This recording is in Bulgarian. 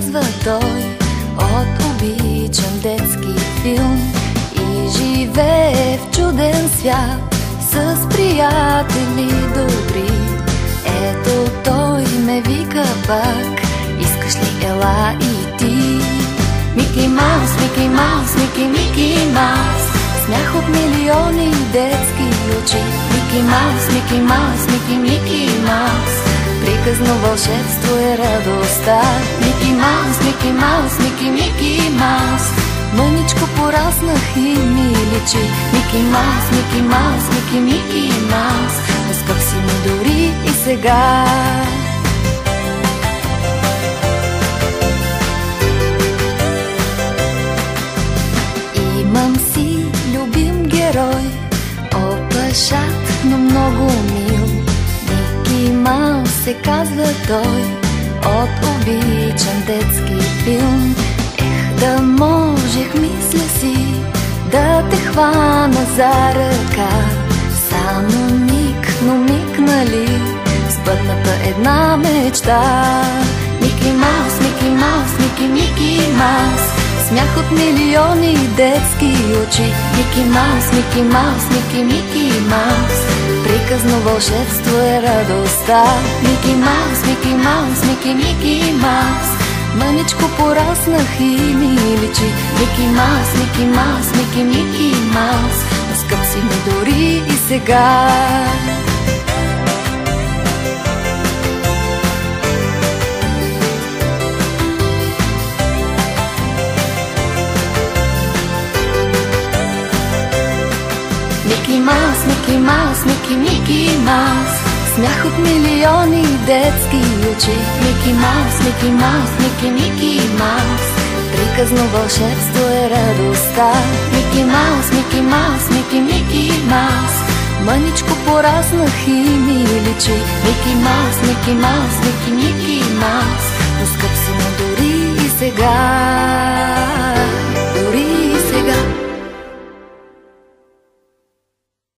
казва той, от обичан детски филм и живее в чуден свят с приятели добри. Ето той ме вика пак, искаш ли ела и ти? Мики Маус, Мики Маус, Мики, Мики Маус, смях от милиони детски очи. Мики Маус, Мики Маус, Мики, Мики Маус, приказно вълшебство е радостта. Мики Маус, Мики Маус, Мики, Мики Маус, мъничко пораснах и ми личи. Мики Маус, Мики Маус, Мики, Мики Маус, скъп си ми дори и сега. Имам си любим герой, опашат, но много мил. Мики Маус се казва той, от обичан детски филм. Ех, да можех, мисля си, да те хвана за ръка. Само миг, но миг, нали, сбъдната една мечта. Мики Маус, Мики Маус, Мики, Мики Маус, смях от милиони детски очи. Мики Маус, Мики Маус, Мики, Мики Маус, приказно вълшебство е радостта. Мики Маус, Мики Маус, Мики, Мики Маус, мъничко пораснах и ми личи. Мики Маус, Мики Маус, Мики, Мики Маус, скъп си ми дори и сега. Мики Маус, Мики Маус, Мики, Мики Маус, смях от милиони детски очи. Мики Маус, Мики Маус, Мики, Мики Маус, приказно вълшебство е радостта. Мики Маус, Мики Маус, Мики, Мики Маус, мъничко пораснах и ми личи. Мики Маус, Мики Маус, Мики, Мики Маус, но скъп си му дори и сега.